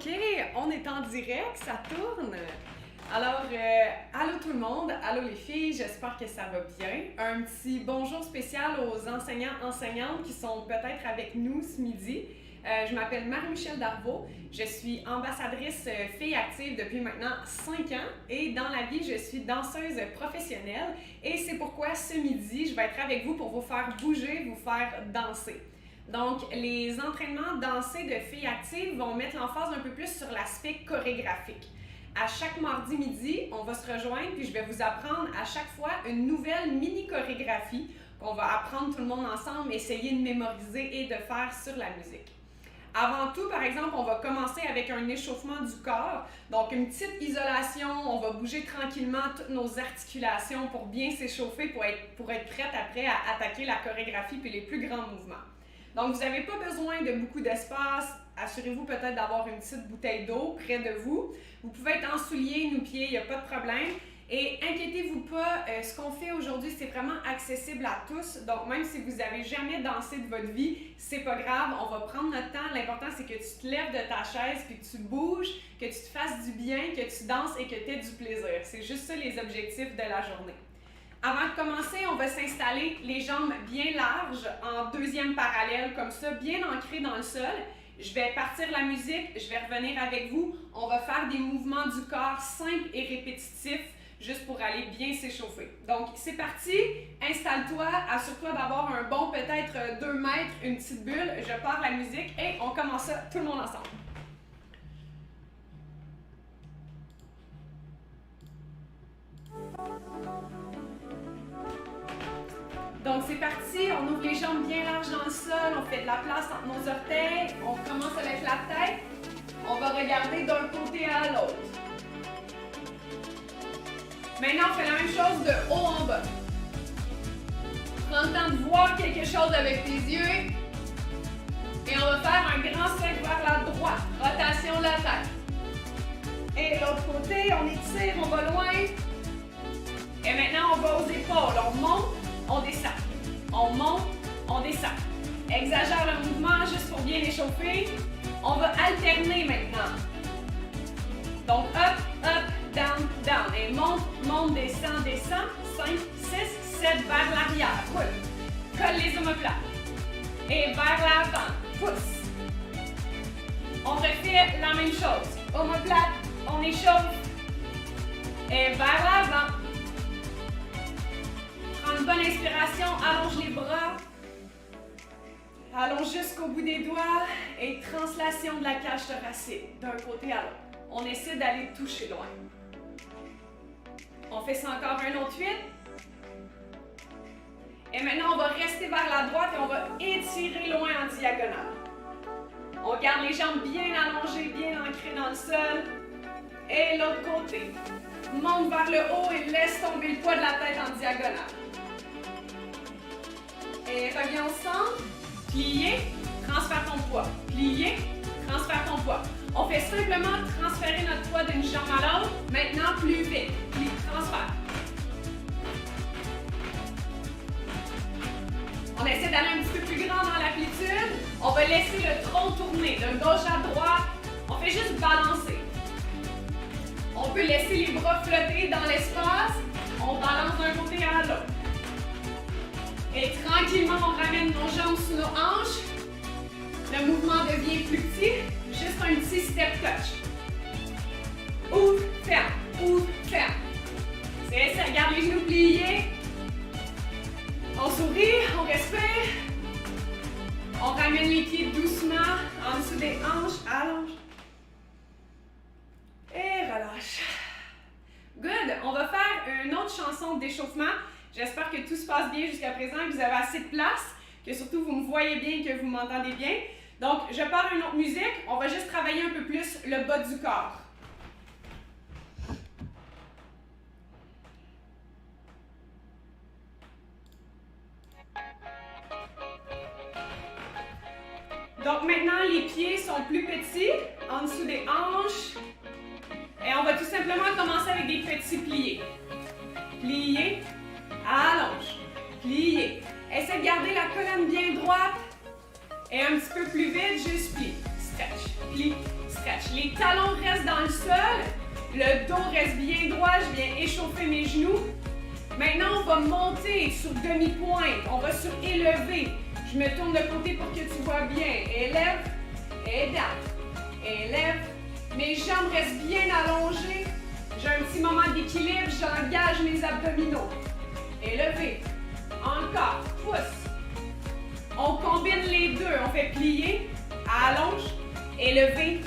OK, on est en direct, ça tourne. Alors, allô tout le monde, allô les filles, j'espère que ça va bien. Un petit bonjour spécial aux enseignants-enseignantes qui sont peut-être avec nous ce midi. Je m'appelle Marie-Michelle Darvaux, je suis ambassadrice Filles Actives depuis maintenant 5 ans et dans la vie, je suis danseuse professionnelle et c'est pourquoi ce midi, je vais être avec vous pour vous faire bouger, vous faire danser. Donc, les entraînements dansés de Filles Actives vont mettre l'emphase un peu plus sur l'aspect chorégraphique. À chaque mardi midi, on va se rejoindre puis je vais vous apprendre à chaque fois une nouvelle mini-chorégraphie qu'on va apprendre tout le monde ensemble, essayer de mémoriser et de faire sur la musique. Avant tout, par exemple, on va commencer avec un échauffement du corps. Donc, une petite isolation, on va bouger tranquillement toutes nos articulations pour bien s'échauffer, pour être prête après à attaquer la chorégraphie puis les plus grands mouvements. Donc, vous n'avez pas besoin de beaucoup d'espace. Assurez-vous peut-être d'avoir une petite bouteille d'eau près de vous. Vous pouvez être en souliers, nu-pieds, il n'y a pas de problème. Et inquiétez-vous pas, ce qu'on fait aujourd'hui, c'est vraiment accessible à tous. Donc, même si vous n'avez jamais dansé de votre vie, c'est pas grave, on va prendre notre temps. L'important, c'est que tu te lèves de ta chaise, puis que tu bouges, que tu te fasses du bien, que tu danses et que tu aies du plaisir. C'est juste ça les objectifs de la journée. Avant de commencer, on va s'installer les jambes bien larges, en deuxième parallèle, comme ça, bien ancrées dans le sol. Je vais partir la musique, je vais revenir avec vous. On va faire des mouvements du corps simples et répétitifs, juste pour aller bien s'échauffer. Donc, c'est parti. Installe-toi, assure-toi d'avoir un bon peut-être 2 mètres, une petite bulle. Je pars la musique et on commence ça tout le monde ensemble. Donc, c'est parti, on ouvre les jambes bien larges dans le sol, on fait de la place entre nos orteils, on commence avec la tête, on va regarder d'un côté à l'autre. Maintenant, on fait la même chose de haut en bas. Prends le temps de voir quelque chose avec tes yeux et on va faire un grand cercle vers la droite, rotation de la tête. Et l'autre côté, on étire, on va loin. Et maintenant, on va aux épaules, on monte. On descend. On monte, on descend. Exagère le mouvement juste pour bien échauffer. On va alterner maintenant. Donc, up, up, down, down. Et monte, monte, descend, descend. 5, 6, 7 vers l'arrière. Roule. Colle les omoplates. Et vers l'avant. Pousse. On refait la même chose. Omoplate, on échauffe. Et vers l'avant. Une bonne inspiration, allonge les bras, allonge jusqu'au bout des doigts et translation de la cage thoracique d'un côté à l'autre. On essaie d'aller toucher loin. On fait ça encore un autre 8. Et maintenant, on va rester vers la droite et on va étirer loin en diagonale. On garde les jambes bien allongées, bien ancrées dans le sol. Et l'autre côté. Monte vers le haut et laisse tomber le poids de la tête en diagonale. Et reviens au centre, plier, transfère ton poids. Plier, transfère ton poids. On fait simplement transférer notre poids d'une jambe à l'autre. Maintenant, plus vite. Plie, transfert. On essaie d'aller un petit peu plus grand dans l'amplitude. On va laisser le tronc tourner de gauche à droite. On fait juste balancer. On peut laisser les bras flotter dans l'espace. On balance d'un côté à l'autre. Et tranquillement, on ramène nos jambes sous nos hanches. Le mouvement devient plus petit. Juste un petit step touch. Ouvre, ferme, ouvre, ferme. C'est ça, garde les genoux pliés. On sourit, on respire. On ramène les pieds doucement en dessous des hanches, allonge. Et relâche. Good, on va faire une autre chanson d'échauffement. J'espère que tout se passe bien jusqu'à présent, que vous avez assez de place, que surtout vous me voyez bien, que vous m'entendez bien. Donc, je pars une autre musique. On va juste travailler un peu plus le bas du corps. Donc maintenant, les pieds sont plus petits, en dessous des hanches. Et on va tout simplement commencer avec des petits pliés. Pliés. Allonge, plier. Essaie de garder la colonne bien droite. Et un petit peu plus vite, juste plie, stretch, plie, stretch. Les échauffer mes genoux. Maintenant, on va monter sur demi-pointe. On va sur élevé. Je me tourne de côté pour que tu vois bien. Élève, élève. Mes jambes restent bien allongées. J'ai un petit moment d'équilibre. J'engage mes abdominaux. Élevé. Encore. Pousse. On combine les deux. On fait plier, allonge, élevé,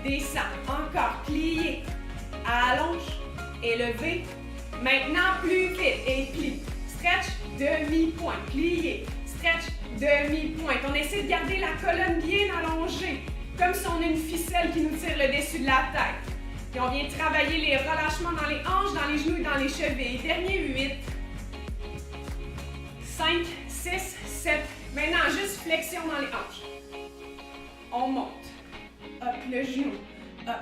descend. Encore. Plier, allonge, élevé. Maintenant, plus vite. Et plie. Stretch, demi-pointe. Plier. Stretch, demi-pointe. On essaie de garder la colonne bien allongée, comme si on a une ficelle qui nous tire le dessus de la tête. Puis on vient travailler les relâchements dans les hanches, dans les genoux et dans les chevilles. Dernier 8. 5, 6, 7. Maintenant, juste flexion dans les hanches. On monte. Up le genou. Up.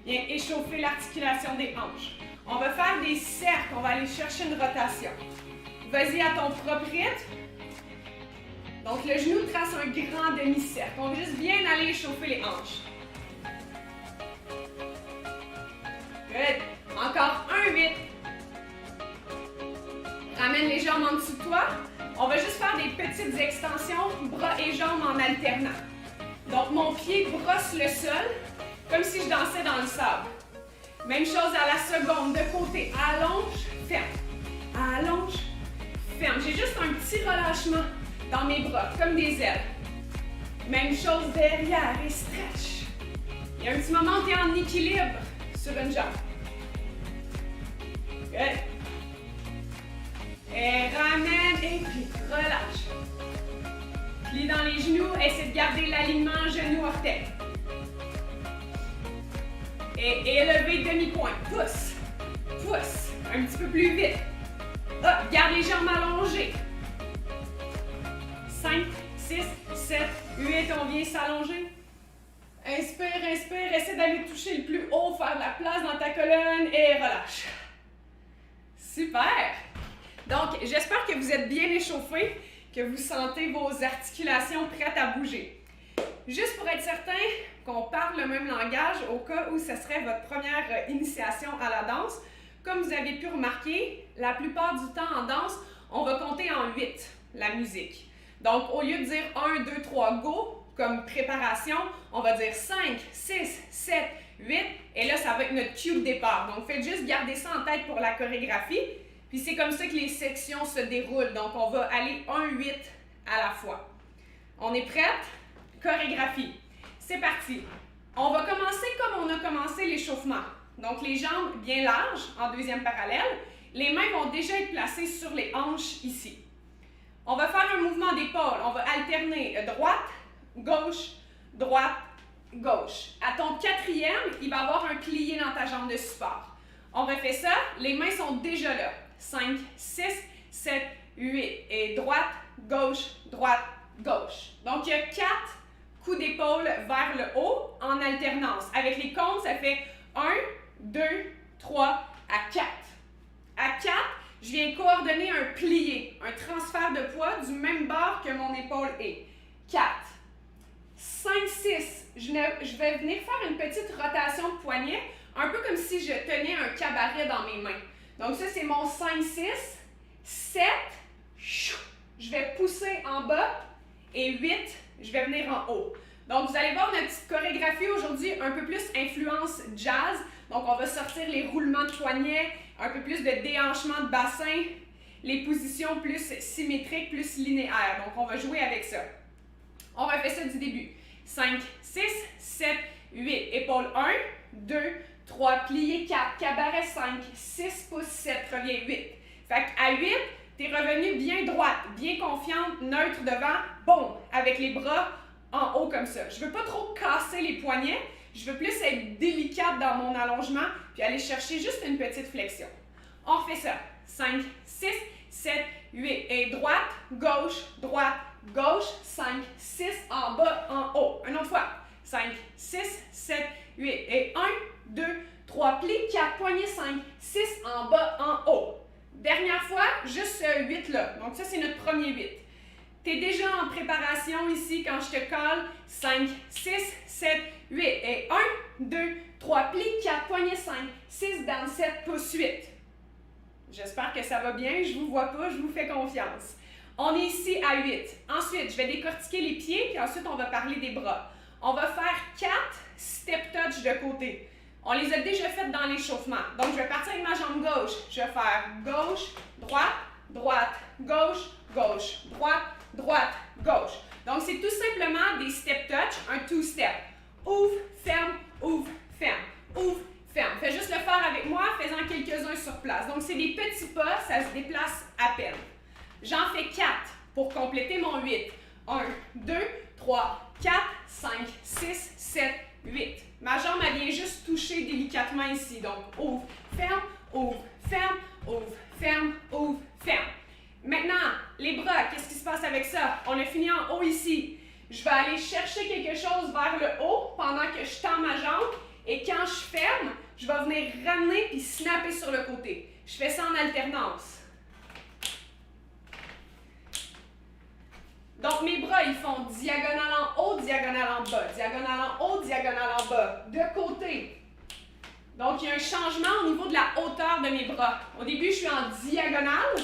Viens échauffer l'articulation des hanches. On va faire des cercles. On va aller chercher une rotation. Vas-y à ton propre rythme. Donc, le genou trace un grand demi-cercle. On va juste bien aller échauffer les hanches. Good. Encore un 8. Ramène les jambes en dessous de toi. On va juste faire des petites extensions, bras et jambes en alternant. Donc, mon pied brosse le sol, comme si je dansais dans le sable. Même chose à la seconde, de côté. Allonge, ferme. Allonge, ferme. J'ai juste un petit relâchement dans mes bras, comme des ailes. Même chose derrière et stretch. Il y a un petit moment où tu es en équilibre sur une jambe. Good. Et ramène et plie. Relâche. Plie dans les genoux. Essaie de garder l'alignement genou-orteil. Et élever demi-pointe. Pousse. Pousse. Un petit peu plus vite. Hop. Garde les jambes allongées. 5, 6, 7, 8. On vient s'allonger. Inspire, inspire. Essaie d'aller toucher le plus haut. Faire de la place dans ta colonne. Et relâche. Super! Donc, j'espère que vous êtes bien échauffés, que vous sentez vos articulations prêtes à bouger. Juste pour être certain qu'on parle le même langage au cas où ce serait votre première initiation à la danse, comme vous avez pu remarquer, la plupart du temps en danse, on va compter en 8, la musique. Donc, au lieu de dire 1, 2, 3, go, comme préparation, on va dire 5, 6, 7, 8, et là, ça va être notre cue de départ. Donc, faites juste garder ça en tête pour la chorégraphie. Puis c'est comme ça que les sections se déroulent. Donc, on va aller 1-8 à la fois. On est prête? Chorégraphie. C'est parti. On va commencer comme on a commencé l'échauffement. Donc, les jambes bien larges, en deuxième parallèle. Les mains vont déjà être placées sur les hanches ici. On va faire un mouvement d'épaule. On va alterner droite, gauche, droite, gauche. À ton quatrième, il va y avoir un plié dans ta jambe de support. On refait ça. Les mains sont déjà là. 5, 6, 7, 8. Et droite, gauche, gauche. Donc, il y a 4 coups d'épaule vers le haut en alternance. Avec les comptes, ça fait 1, 2, 3, à 4. À 4, je viens coordonner un plié, un transfert de poids du même bord que mon épaule est. 4. 5, 6, je vais venir faire une petite rotation de poignet, un peu comme si je tenais un cabaret dans mes mains. Donc ça, c'est mon 5, 6, 7, je vais pousser en bas et 8, je vais venir en haut. Donc vous allez voir notre petite chorégraphie aujourd'hui un peu plus influence jazz. Donc on va sortir les roulements de poignets, un peu plus de déhanchement de bassin, les positions plus symétriques, plus linéaires. Donc on va jouer avec ça. On refait ça du début. 5, 6, 7, 8. Épaule 1, 2, 3, plié 4, cabaret 5, 6 pouces 7, reviens 8. Fait qu'à 8, tu es revenu bien droite, bien confiante, neutre devant, bon, avec les bras en haut comme ça. Je veux pas trop casser les poignets, je veux plus être délicate dans mon allongement, puis aller chercher juste une petite flexion. On refait ça. 5, 6, 7, 8. Et droite, gauche, 5, 6, en bas, en haut. Une autre fois. 5, 6, 7, 8. Et 1, 2, 3, pli, 4, poignet 5, 6, en bas, en haut. Dernière fois, juste ce 8 là. Donc ça, c'est notre premier 8. Tu es déjà en préparation ici quand je te colle. 5, 6, 7, 8. Et 1, 2, 3, pli, 4, poignet 5, 6, down, 7, pouce 8. J'espère que ça va bien, je vous vois pas, je vous fais confiance. On est ici à 8. Ensuite, je vais décortiquer les pieds, puis ensuite on va parler des bras. On va faire 4 step touch de côté. On les a déjà faites dans l'échauffement. Donc, je vais partir avec ma jambe gauche. Je vais faire gauche, droite, droite, gauche, gauche, droite, droite, gauche. Donc, c'est tout simplement des step touch, un two-step. Ouvre, ferme, ferme, ouvre, ferme. Fais juste le faire avec moi, faisant quelques-uns sur place. Donc, c'est des petits pas, ça se déplace à peine. J'en fais 4 pour compléter mon 8. 1, 2, 3, 4, 5, 6, 7, 8. Ma jambe, elle vient juste toucher délicatement ici. Donc, ouvre, ferme, ouvre, ferme, ouvre, ferme, ouvre, ferme. Maintenant, les bras, qu'est-ce qui se passe avec ça? On a fini en haut ici. Je vais aller chercher quelque chose vers le haut pendant que je tends ma jambe. Et quand je ferme, je vais venir ramener puis snapper sur le côté. Je fais ça en alternance. Donc, mes bras, ils font diagonale en haut, diagonale en bas, diagonale en haut, diagonale en bas, de côté. Donc, il y a un changement au niveau de la hauteur de mes bras. Au début, je suis en diagonale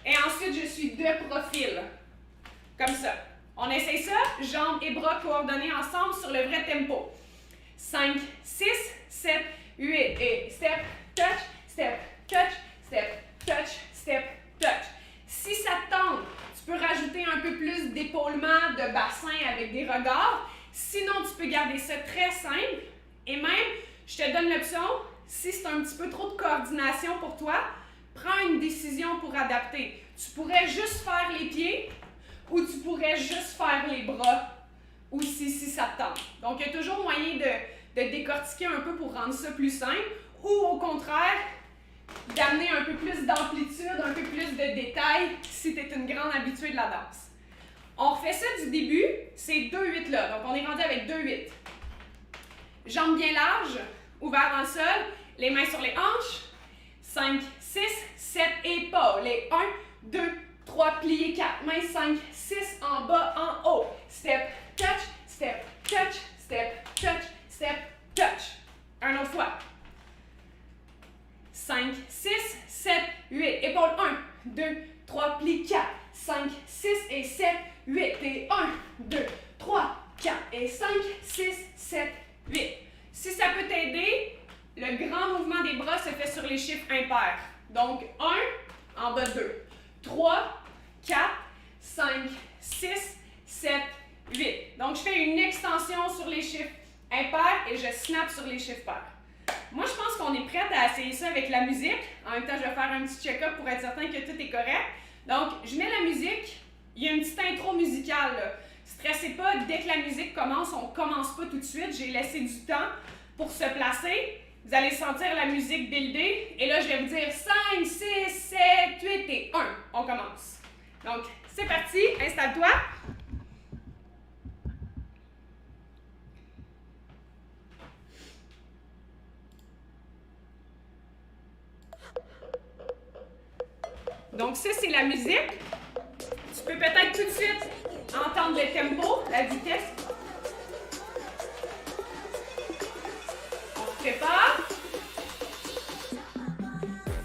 et ensuite, je suis de profil. Comme ça. On essaye ça, jambes et bras coordonnés ensemble sur le vrai tempo. 5, 6, 7, 8 et step, touch, step, touch, step, touch, step, touch. Si ça te tente, tu peux rajouter un peu plus d'épaulement, de bassin avec des regards. Sinon, tu peux garder ça très simple. Et même, je te donne l'option, si c'est un petit peu trop de coordination pour toi, prends une décision pour adapter. Tu pourrais juste faire les pieds ou tu pourrais juste faire les bras aussi si ça te tente. Donc, il y a toujours moyen de décortiquer un peu pour rendre ça plus simple ou au contraire, d'amener un peu plus d'amplitude, un peu plus de détails si tu es une grande habituée de la danse. On refait ça du début, c'est 2-8 là. Donc, on est rendu avec 2-8. Jambes bien larges, ouverts dans le sol, les mains sur les hanches. 5, 6, 7 et pas. Les 1, 2, 3, pliés, 4. Mains 5, 6 en bas, en haut. Step, touch, step, touch, step, touch, step, touch. Un autre fois. 5, 6, 7, 8. Épaules 1, 2, 3, plis 4. 5, 6 et 7, 8. Et 1, 2, 3, 4 et 5, 6, 7, 8. Si ça peut t'aider, le grand mouvement des bras se fait sur les chiffres impairs. Donc 1, en bas 2. 3, 4, 5, 6, 7, 8. Donc je fais une extension sur les chiffres impairs et je snap sur les chiffres pairs. Moi, je pense qu'on est prête à essayer ça avec la musique. En même temps, je vais faire un petit check-up pour être certain que tout est correct. Donc, je mets la musique. Il y a une petite intro musicale, là. Stressez pas, dès que la musique commence, on commence pas tout de suite. J'ai laissé du temps pour se placer. Vous allez sentir la musique builder. Et là, je vais vous dire 5, 6, 7, 8 et 1. On commence. Donc, c'est parti. Installe-toi. Donc ça, c'est la musique. Tu peux peut-être tout de suite entendre le tempo, la vitesse. On se prépare.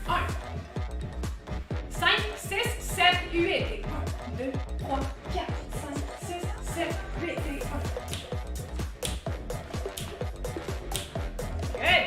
1, 5, 6, 7, 8 et 1, 2, 3, 4, 5, 6, 7, 8 et 1. Good.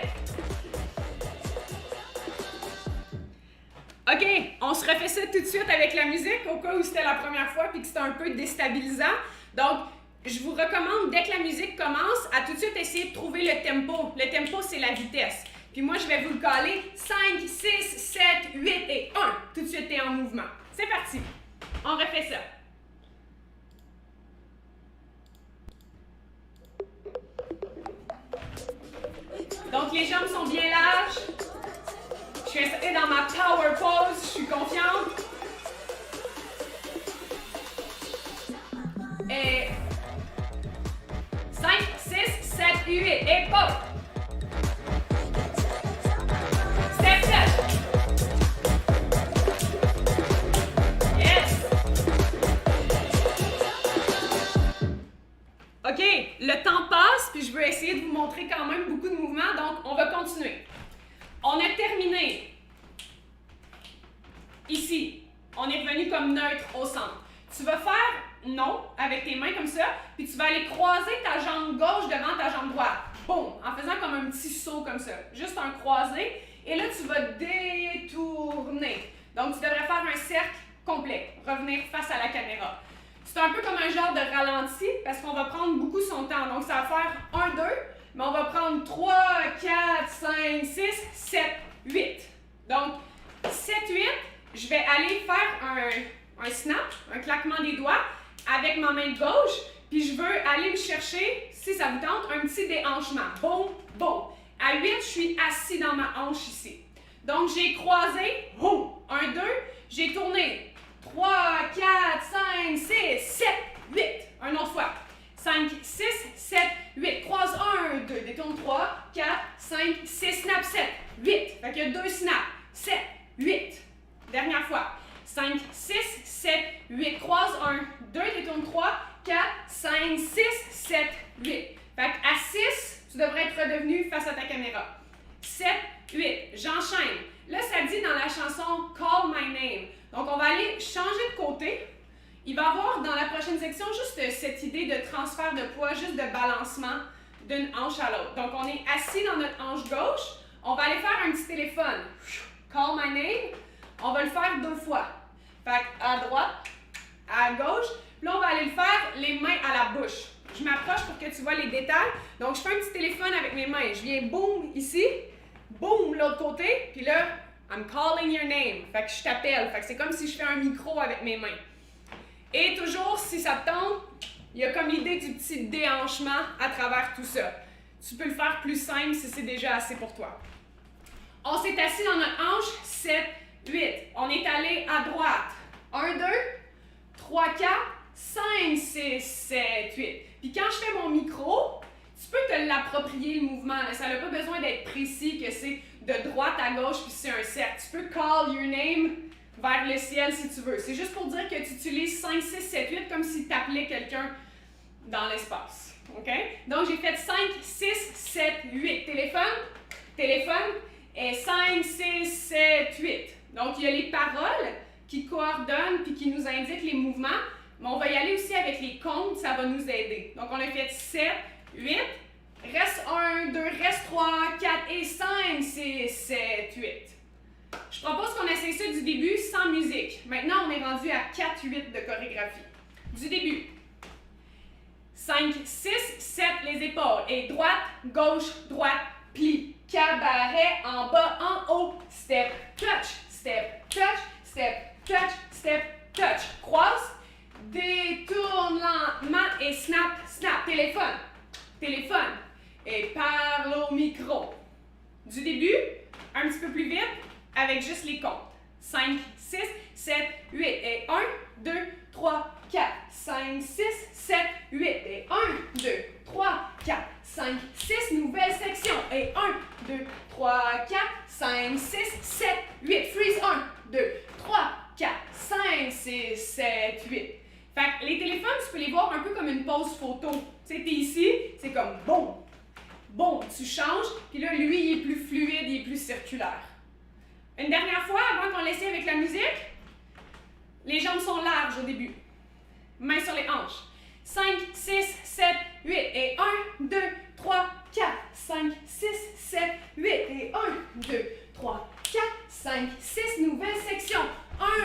OK, on se refait ça tout de suite avec la musique au cas où c'était la première fois et que c'était un peu déstabilisant. Donc, je vous recommande, dès que la musique commence, à tout de suite essayer de trouver le tempo. Le tempo, c'est la vitesse. Puis moi, je vais vous le caler 5, 6, 7, 8 et 1. Tout de suite, tu es en mouvement. C'est parti. On refait ça. Donc, les jambes sont bien larges. Je suis installée dans ma power pose, je suis confiante. Et 5, 6, 7, 8 et pop. Step touch. Yes. OK, le temps passe, puis je veux essayer de vous montrer quand même beaucoup de mouvements, donc on va continuer. On a terminé avec tes mains comme ça, puis tu vas aller croiser ta jambe gauche devant ta jambe droite. Boum! En faisant comme un petit saut comme ça. Juste un croisé. Et là, tu vas détourner. Donc, tu devrais faire un cercle complet. Revenir face à la caméra. C'est un peu comme un genre de ralenti parce qu'on va prendre beaucoup son temps. Donc, ça va faire 1, 2, mais on va prendre 3, 4, 5, 6, 7, 8. Donc, 7, 8, je vais aller faire un snap, un claquement des doigts avec ma main gauche, puis je veux aller me chercher, si ça vous tente, un petit déhanchement. Boum, boum. À 8, je suis assis dans ma hanche ici. Donc, j'ai croisé, boum, 1, 2, j'ai tourné 3, 4, 5, 6, 7, 8. Un autre fois. 5, 6, 7, 8. Croise 1, 2, détourne 3, 4, 5, 6, snap, 7, 8. Fait qu'il y a 2 snaps. 7, 8. Dernière fois. 5, 6, 7, 8. Croise 1, 2, détourne 3, 4, 5, 6, 7, 8. Fait qu'à 6, tu devrais être redevenu face à ta caméra. 7, 8. J'enchaîne. Là, ça dit dans la chanson Call My Name. Donc, on va aller changer de côté. Il va y avoir dans la prochaine section juste cette idée de transfert de poids, juste de balancement d'une hanche à l'autre. Donc, on est assis dans notre hanche gauche. On va aller faire un petit téléphone. Call My Name. On va le faire 2 fois. Fait à droite, à gauche. Puis là, on va aller le faire les mains à la bouche. Je m'approche pour que tu vois les détails. Donc, je fais un petit téléphone avec mes mains. Je viens boum ici, boum l'autre côté. Puis là, I'm calling your name. Fait que je t'appelle. Fait que c'est comme si je fais un micro avec mes mains. Et toujours, si ça te tente, il y a comme l'idée du petit déhanchement à travers tout ça. Tu peux le faire plus simple si c'est déjà assez pour toi. On s'est assis dans notre hanche, 7, 8. On est allé à droite. 1, 2, 3, 4, 5, 6, 7, 8. Puis quand je fais mon micro, tu peux te l'approprier le mouvement. Là. Ça n'a pas besoin d'être précis, que c'est de droite à gauche puis c'est un cercle. Tu peux call your name vers le ciel si tu veux. C'est juste pour dire que tu utilises 5, 6, 7, 8 comme si tu appelais quelqu'un dans l'espace. OK? Donc j'ai fait 5, 6, 7, 8. Téléphone, téléphone et 5, 6, 7, 8. Donc il y a les paroles qui coordonnent puis qui nous indiquent les mouvements. Mais on va y aller aussi avec les comptes, ça va nous aider. Donc, on a fait 7, 8, reste 1, 2, reste 3, 4 et 5, 6, 7, 8. Je propose qu'on essaie ça du début sans musique. Maintenant, on est rendu à 4, 8 de chorégraphie. Du début. 5, 6, 7, les épaules. Et droite, gauche, droite, plie. Cabaret, en bas, en haut. Step, touch, step, touch, step, touch, step, touch. Croise. Détourne lentement et snap, snap. Téléphone, téléphone. Et parle au micro. Du début, un petit peu plus vite, avec juste les comptes. 5, 6, 7, 8. Et 1, 2, 3, 4, 5, 6, 7, 8. Et 1, 2, 3, 4, 5, 6. Nouvelle section. Et 1, 2, 3, 4, 5, 6, 7, 8. Freeze. 1, 2, 3, 4, 5, 6, 7, 8. Fait que les téléphones, tu peux les voir un peu comme une pose photo. Tu sais, t'es ici, c'est comme bon, bon, tu changes, puis là, lui, il est plus fluide, il est plus circulaire. Une dernière fois, avant qu'on l'essaie avec la musique, les jambes sont larges au début. Mains sur les hanches. 5, 6, 7, 8. Et 1, 2, 3, 4, 5, 6, 7, 8. Et 1, 2, 3, 4, 5, 6. Nouvelle section.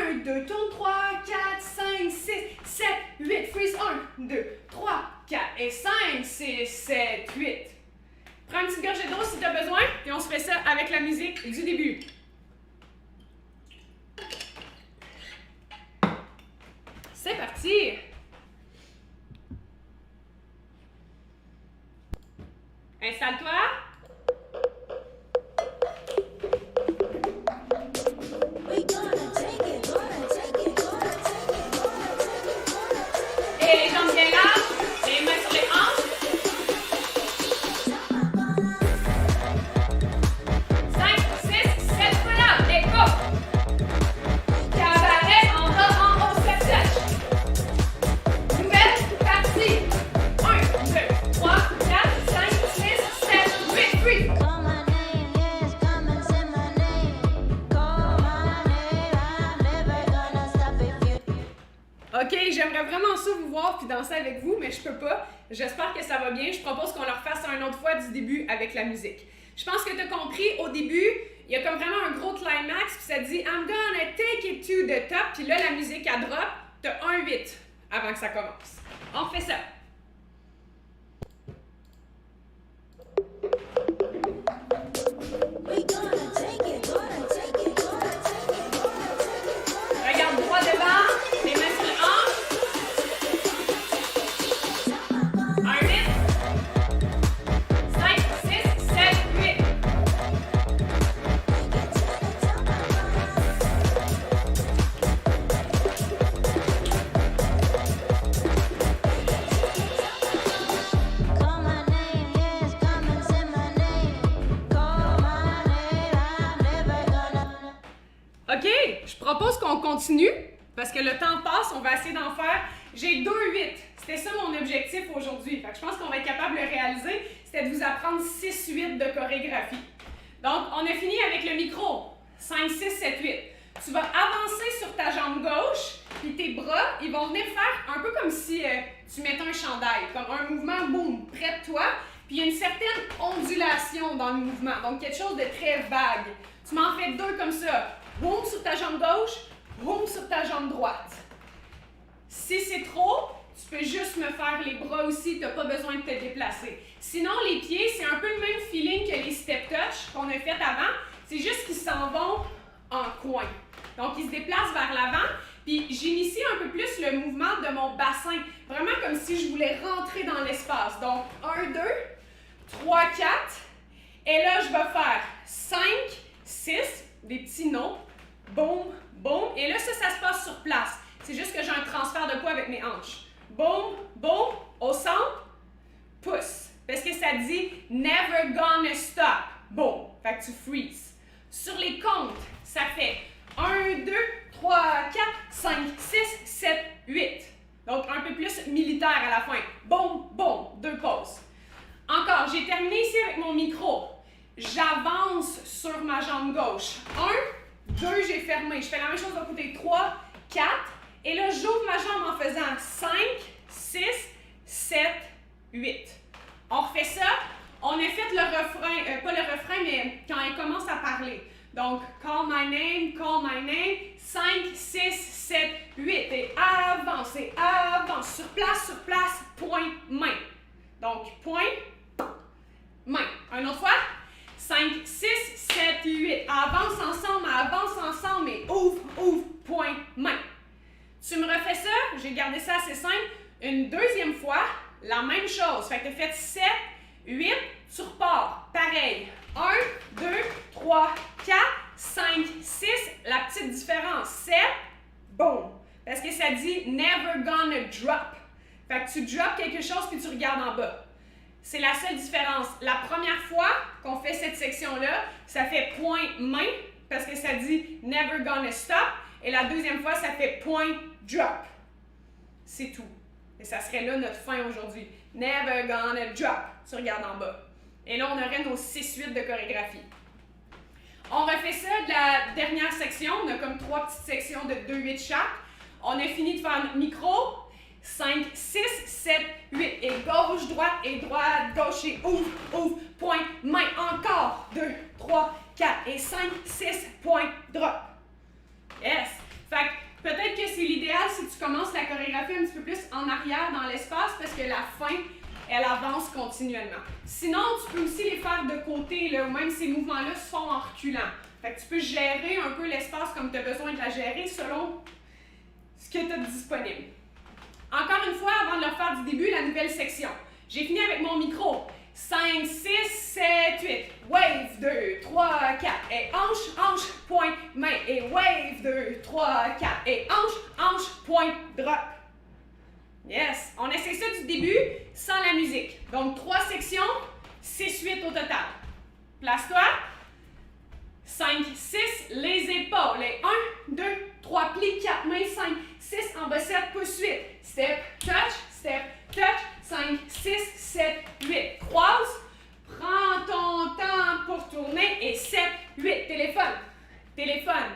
1, 2, tourne 3, 4, 5, 6, 7, 8. Freeze. 1, 2, 3, 4 et 5, 6, 7, 8. Prends une petite gorgée d'eau si tu as besoin, puis on se fait ça avec la musique du début. C'est parti! Installe-toi. OK, j'aimerais vraiment ça vous voir puis danser avec vous, mais je peux pas. J'espère que ça va bien. Je propose qu'on le refasse une autre fois du début avec la musique. Je pense que tu as compris, au début, il y a comme vraiment un gros climax, puis ça dit « I'm gonna take it to the top », puis là, la musique, elle drop, t'as un 8 avant que ça commence. On fait ça. Regarde droit devant, les mains sur les hanches. Un 8. 5, 6, 7, 8. OK, je propose qu'on continue parce que le temps passe, on va essayer d'en faire. J'ai 2 8. C'était ça mon objectif aujourd'hui. Fait que je pense qu'on va être capable de le réaliser. C'était de vous apprendre 6 8 de chorégraphie. Donc, on a fini avec le micro. 5, 6, 7, 8. Tu vas avancer sur ta jambe gauche, puis tes bras, ils vont venir faire un peu comme si tu mettais un chandail, comme un mouvement, boum, près de toi. Puis il y a une certaine ondulation dans le mouvement, donc quelque chose de très vague. Tu m'en fais 2 comme ça. Boum sur ta jambe gauche, boum sur ta jambe droite. Si c'est trop, tu peux juste me faire les bras aussi, tu n'as pas besoin de te déplacer. Sinon, les pieds, c'est un peu le même feeling que les step touch qu'on a fait avant, c'est juste qu'ils s'en vont en coin. Donc, ils se déplacent vers l'avant, puis j'initie un peu plus le mouvement de mon bassin, vraiment comme si je voulais rentrer dans l'espace. Donc, 1, 2, 3, 4, et là, je vais faire 5, 6, des petits noms, boum, boum, et là, ça se passe sur place. C'est juste que j'ai un transfert de poids avec mes hanches. Boum, boum, au centre, pousse. Parce que ça dit « never gonna stop ». Boum, fait que tu freezes. Sur les comptes, ça fait 1, 2, 3, 4, 5, 6, 7, 8. Donc, un peu plus militaire à la fin. Boum, boum, 2 pauses. Encore, j'ai terminé ici avec mon micro. J'avance sur ma jambe gauche. 1, 2, j'ai fermé. Je fais la même chose de côté. 3, 4. Et là, j'ouvre ma jambe en faisant 5, 6, 7, 8. On refait ça. On a fait le refrain, pas le refrain, mais quand elle commence à parler. Donc, call my name, 5, 6, 7, 8. Et avance, sur place, point, main. Donc, point, main. Une autre fois. 5, 6, 7, 8. Avance ensemble et ouvre, point, main. Tu me refais ça, j'ai gardé ça assez simple. Une deuxième fois, la même chose. Fait que tu as fait 7, 8, tu repars. Pareil. 1, 2, 3, 4, 5, 6. La petite différence, 7, boum. Parce que ça dit never gonna drop. Fait que tu drops quelque chose puis tu regardes en bas. C'est la seule différence. La première fois qu'on fait cette section-là, ça fait point main parce que ça dit never gonna stop. Et la deuxième fois, ça fait point drop. C'est tout. Et ça serait là notre fin aujourd'hui. Never gonna drop. Tu regardes en bas. Et là, on aurait nos 6-8 de chorégraphie. On refait ça de la dernière section. On a comme 3 petites sections de 2-8 chaque. On a fini de faire notre micro. 5, 6, 7, 8. Et gauche, droite, gauche et ouvre, point, main. Encore. 2, 3, 4 et 5, 6, point, drop. Yes! Fait que peut-être que c'est l'idéal si tu commences la chorégraphie un petit peu plus en arrière dans l'espace parce que la fin, elle avance continuellement. Sinon, tu peux aussi les faire de côté, là, ou même ces mouvements-là se font en reculant. Fait que tu peux gérer un peu l'espace comme tu as besoin de la gérer selon ce que tu as disponible. Encore une fois, avant de le faire du début, la nouvelle section. J'ai fini avec mon micro. 5, 6, 7, 8. Wave, 2, 3, 4. Et hanche, point, main. Et wave, 2, 3, 4. Et hanche, point, drop. Yes! On essaie ça du début sans la musique. Donc, 3 sections, 6, 8 au total. Place-toi. 5, 6, les épaules. Et 1, 2, 3, plis, 4, mains, 5, 6, en bas, 7, pouce, 8. Step, touch, 5, 6, 7, 8. Croise, prends ton temps pour tourner et 7, 8. Téléphone.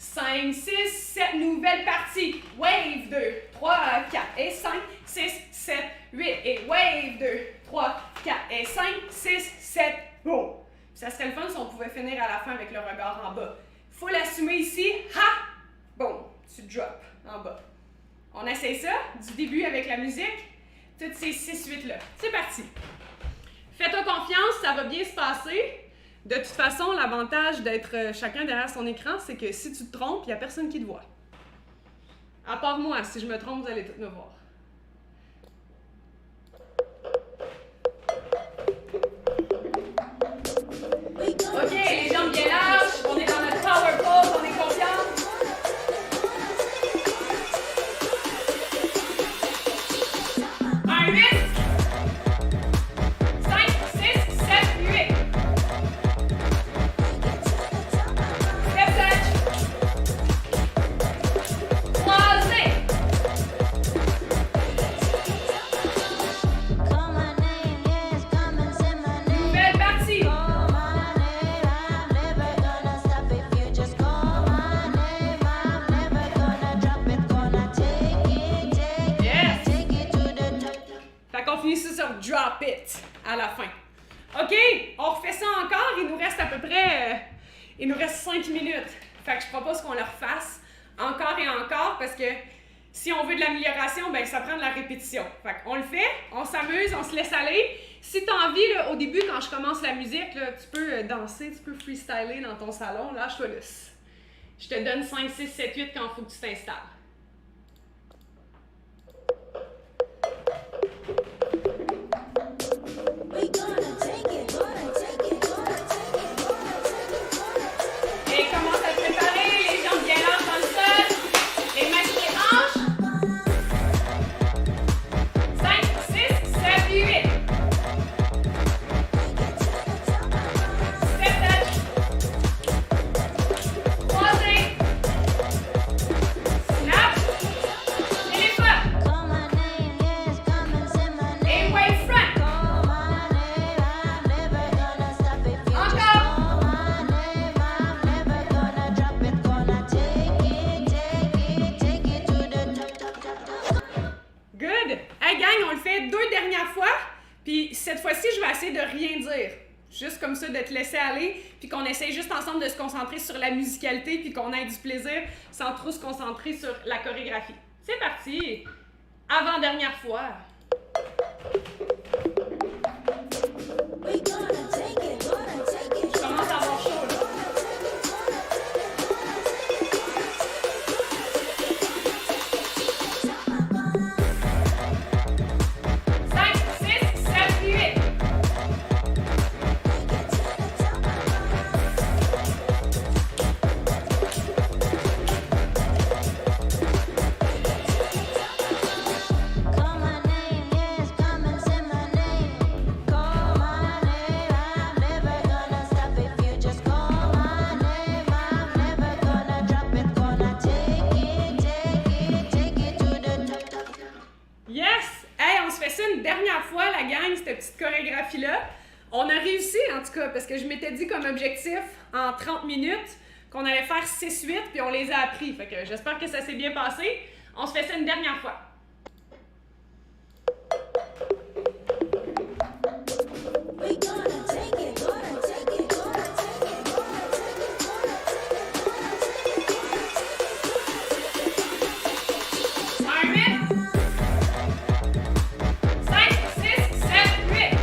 5, 6, 7, nouvelle partie. Wave 2, 3, 4 et 5, 6, 7, 8 et wave 2, 3, 4 et 5, 6, 7, boum. Ça serait le fun si on pouvait finir à la fin avec le regard en bas. Faut l'assumer ici, ha, boum, tu drop en bas. On essaye ça du début avec la musique, toutes ces 6-8 là. C'est parti. Fais-toi confiance, ça va bien se passer. De toute façon, l'avantage d'être chacun derrière son écran, c'est que si tu te trompes, il n'y a personne qui te voit. À part moi, si je me trompe, vous allez tous me voir. OK, les jambes bien larges, on est dans notre power pose, on est confiant. Un 8, 5, 6, 7, 8. Step touch. Croisé. Nouvelle partie. Fait qu'on finit ça sur drop it à la fin. OK, on refait ça encore. Il nous reste à peu près... il nous reste 5 minutes. Fait que je propose qu'on le refasse encore et encore parce que si on veut de l'amélioration, ben ça prend de la répétition. Fait qu'on le fait, on s'amuse, on se laisse aller. Si tu as envie, là, au début, quand je commence la musique, là, tu peux danser, tu peux freestyler dans ton salon. Lâche-toi lousse. Je te donne 5, 6, 7, 8 quand il faut que tu t'installes. Et commence à te préparer, les jambes bien larges dans le sol, les mains sur les hanches. 5, 6, 7, 8. Step touch. Croisé. Snap. Et les fois. Et wave front. Encore. Good! Hey gang, on le fait 2 dernières fois, puis cette fois-ci, je vais essayer de rien dire. Juste comme ça, de te laisser aller, puis qu'on essaye juste ensemble de se concentrer sur la musicalité, puis qu'on ait du plaisir sans trop se concentrer sur la chorégraphie. C'est parti! Avant-dernière fois. Je commence à avoir chaud, là. Yes! Hey, on se fait ça une dernière fois, la gang, cette petite chorégraphie-là. On a réussi, en tout cas, parce que je m'étais dit comme objectif, en 30 minutes, qu'on allait faire 6-8, puis on les a appris. Fait que j'espère que ça s'est bien passé. On se fait ça une dernière fois. Un 8. 5, 6, 7, 8.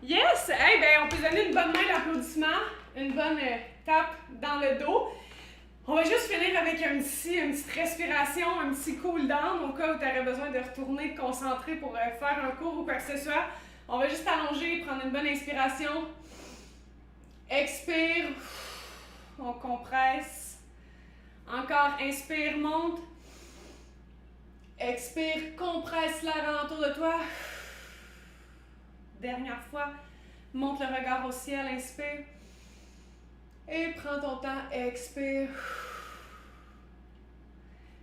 Yes! Hey, ben, on peut donner une bonne main d'applaudissement, une bonne tape dans le dos. On va juste finir avec une petite respiration, un petit cool down au cas où tu aurais besoin de retourner te concentrer pour faire un cours ou quoi que ce soit. On va juste allonger, prendre une bonne inspiration. Expire. On compresse. Encore, inspire, monte. Expire, compresse l'air alentour de toi. Dernière fois, monte le regard au ciel, inspire. Et prends ton temps, expire.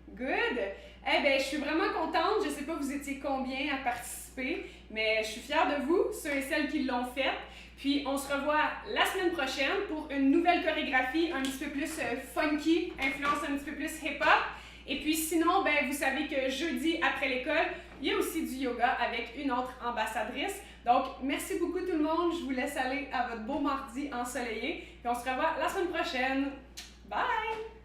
Good! Eh bien, je suis vraiment contente. Je ne sais pas vous étiez combien à participer, mais je suis fière de vous, ceux et celles qui l'ont fait. Puis, on se revoit la semaine prochaine pour une nouvelle chorégraphie un petit peu plus funky, influence un petit peu plus hip-hop. Et puis sinon, ben, vous savez que jeudi après l'école, il y a aussi du yoga avec une autre ambassadrice. Donc, merci beaucoup tout le monde. Je vous laisse aller à votre beau mardi ensoleillé. Puis on se revoit la semaine prochaine. Bye!